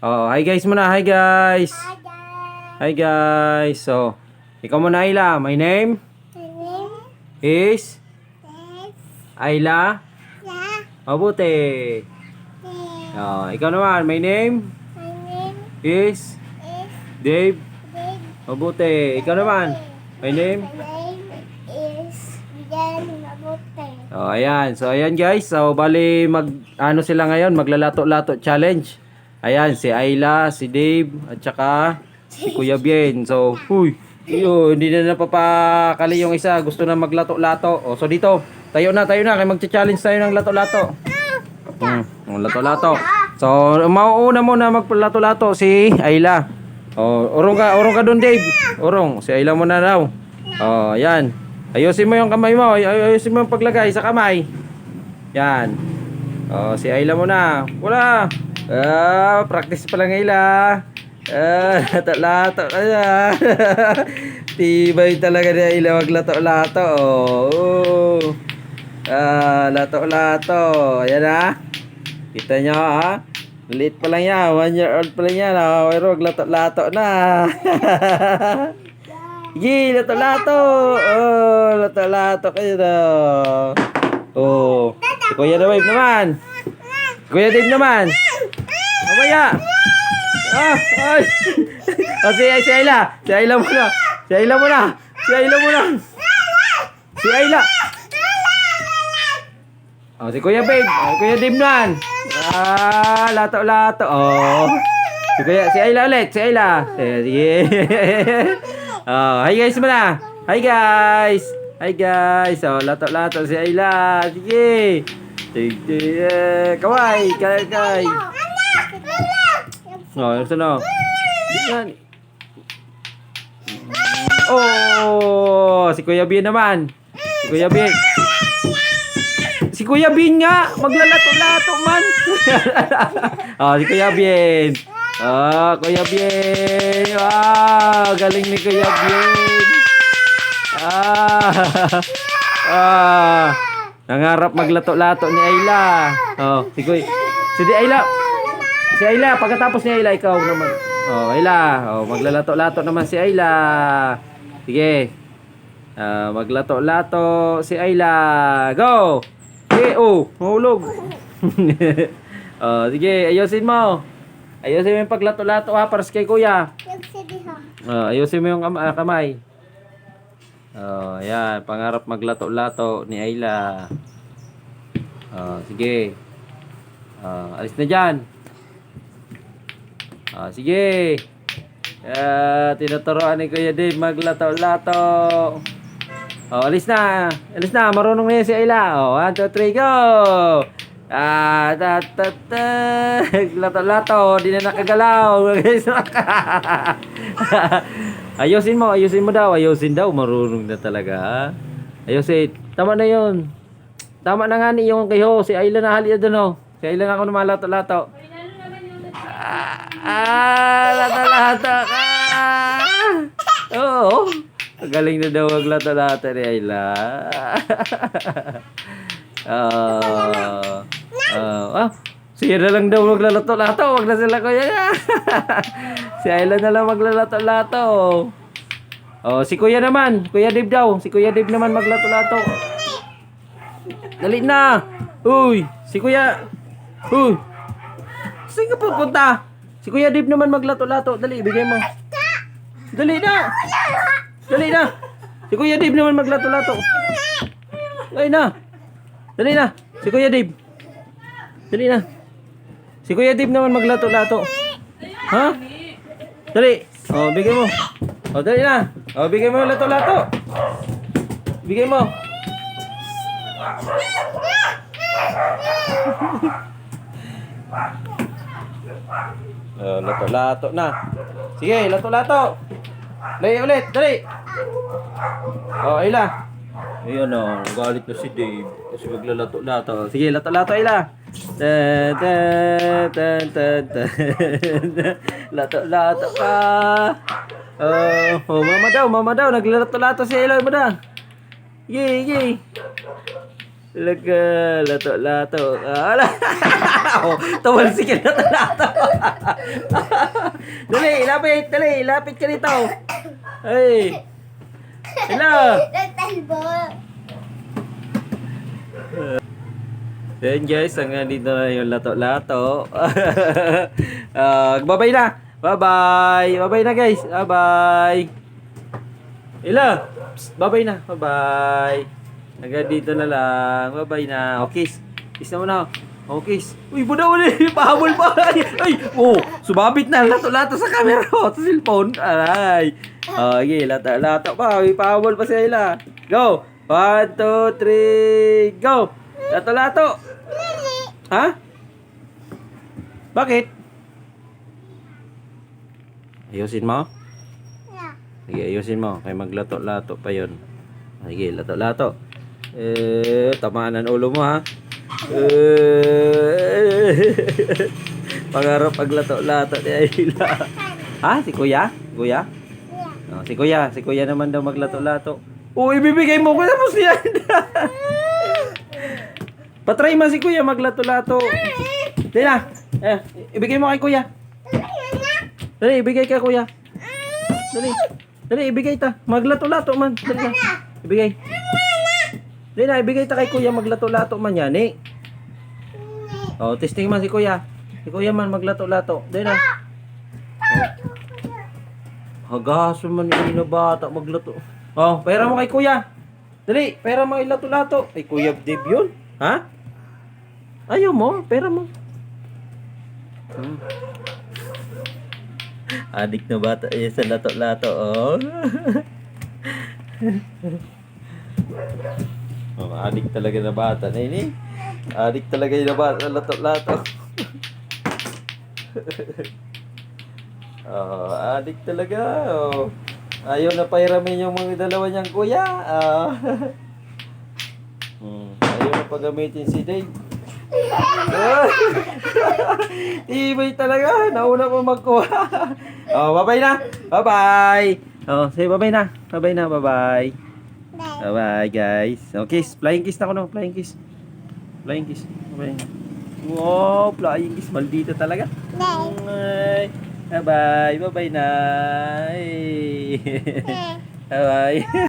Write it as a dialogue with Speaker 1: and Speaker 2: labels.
Speaker 1: Oh, hi guys muna. Hi guys.
Speaker 2: Hi guys.
Speaker 1: Hi guys. So, ikaw muna Ayla. My name
Speaker 2: My name
Speaker 1: is
Speaker 2: is
Speaker 1: Ayla
Speaker 2: La.
Speaker 1: Mabuti. Oh, ikaw naman. My name
Speaker 2: My name
Speaker 1: is
Speaker 2: is
Speaker 1: Dave
Speaker 2: Dave.
Speaker 1: Mabuti. Ikaw naman. My name.
Speaker 2: My name is Miguel Mabuti.
Speaker 1: Oh, ayan. So, ayan guys. So, bali ano sila ngayon, maglalato-lato challenge. Ayan, si Ayla, si Dave, at saka si Kuya Bien. So, hindi na napapakali yung isa. Gusto na maglato-lato. O, so dito, tayo na. Kaya magcha-challenge tayo ng lato-lato. Lato-lato. So, mauuna muna maglato-lato si Ayla. O, urong ka doon, Dave. Urong, si Ayla muna daw. O, ayan. Ayusin mo yung kamay mo. Ayusin mo yung paglagay sa kamay. Yan. O, si Ayla muna. Wala. Practice pa lang Ayla. Lato-lato ka na. Tibay talaga ni Ayla maglato-lato. Lato-lato. Ayan ha. Kita nyo ha. Liit pa lang yan. 1 year old pa lang yan. Pero maglato-lato na. Sige, lato-lato. Lato-lato kayo na. Si Kuya Dave naman. Si Kuya Dave naman. Mamaya. Ay. Si Ayla. Si Ayla muna. Si Ayla muna. Si Ayla muna. Si Ayla. Si Kuya Dave. Kuya Dave naman. Lato-lato. Si Ayla ulit. Si Ayla. Sige. Hi guys muna. Hi guys. Hi guys. Lato-lato si Ayla. Sige. Kaway. Kaway. Ano? Si Kuya Bien naman. Si Kuya Bien. Si Kuya Bien nga. Maglalato-lato man. Si Kuya Bien. Kuya Bien. Galing ni Kuya Bien. Nangarap maglato-lato ni Ayla. Si Ayla, pagkatapos ni Ayla, ikaw naman. Ayla. Maglalato-lato naman si Ayla. Sige. Maglato-lato si Ayla. Go! Sige, mahulog. Sige, ayusin mo. Ayusin mo yung paglato-lato ha, para sa kay Kuya. Ayusin mo yung kamay. Ayan, pangarap maglato-lato ni Ayla. Sige. Alis na dyan. Sige. Tinuturoan ni Kuya Dave maglato-lato. Alis na. Alis na, marunong na yan si Ayla. 1, 2, 3, go! Lato-lato, di na nakagalaw. Ayusin mo daw. Ayusin daw, marunong na talaga. Ayusin. Tama na yun. Tama na nga ni yung kayo. Si Ayla na halina doon. Si Ayla na ako lumalato-lato. Lato-lato ka. Oo. Galing na daw maglato-lato ni Ayla. Siya na lang daw maglalato-lato. Wag na sila Kuya. Si Ayla na lang maglalato-lato. Si Kuya naman. Kuya Dave daw. Si Kuya Dave naman maglato-lato. Dali na. Si Kuya. Saan ka pupunta? Si Kuya Dave naman maglato-lato. Dali, bigay mo. Dali na. Si Kuya Dave naman maglato-lato. Dali na. Si Kuya Dave. Dali na. Si Kuya Dave naman maglato-lato. Ha? Dali. Bigay mo. Dali na. Bigay mo lato-lato. Bigay mo. Lato-lato na. Sige, lato-lato. Dali ulit, dali. Ayla. Ayun galit na si Dave. Kasi maglalato-lato. Sige, lato-lato Ayla. Lato-lato ka. Mama daw. Naglalato-lato si Ayla mo na. Yay. Laga, lato-lato. Ala. Oh, tumalsik ka lato-lato. Dali, lapit ka dito. Ay. Hello.
Speaker 2: Nagtalbo.
Speaker 1: Then guys, hanggang dito na yung lato-lato. Bye-bye na. Bye-bye. Bye-bye na guys. Bye-bye. Ila. Bye-bye na. Bye-bye. Hanggang dito na lang. Bye-bye na. O, kiss. Kiss na muna. O, kiss. Uy, buda ulit. Pahabol pa. Ay, oh, sumabit na. Lato-lato sa camera. Sa cellphone. Aray. Okay, lato-lato pa. Uy, pahabol pa si Ila. Go. 1, 2, 3, go. Lato-lato. Ha? Bakit? Ayusin mo?
Speaker 2: Yeah.
Speaker 1: Sige, ayusin mo. Kaya maglato-lato pa yun. Sige, lato-lato. Tamaan ang ulo mo ha. Pangarap paglato-lato ni Ayla. Ha? Si Kuya? Kuya?
Speaker 2: Yeah.
Speaker 1: Oh, si Kuya. Si Kuya naman daw maglato-lato. Oh, ibibigay mo ko na po siya. Patry mo si Kuya maglato-lato. Dali na. Ibigay mo kay Kuya. Dali, ibigay kay Kuya. Dali. Dali, ibigay ta. Maglato-lato man. Dali na. Ibigay. Dali na, ibigay ta kay Kuya maglato-lato man yan eh. Oh, testing man si Kuya. Si Kuya man maglato-lato. Dali na. Hagaso man yung bata maglato. Oh, pera mo kay Kuya. Dali, pera mo kay lato-lato. Ay, Kuya Dave yun. Ha? Ayaw mo, pera mo. Adik na bata eh, sa lato-lato, oh. Oh, adik talaga na bata na ini. Adik talaga yung bata, lato-lato. Oh, adik talaga. Oh. Ayaw na pairamin yung mga dalawa niyang kuya. Ayaw na pagamitin si Dave. Ibay talaga. Nauna pa magkuha. Oh, bye-bye na. Bye-bye. Oh, say bye-bye na. Bye-bye na. Bye-bye. Bye-bye, guys. Oh, kiss. Flying kiss na ako, no? Flying kiss. Flying kiss. Bye-bye. Wow, flying kiss. Maldita talaga. Bye. Bye-bye. Bye-bye na. Bye-bye.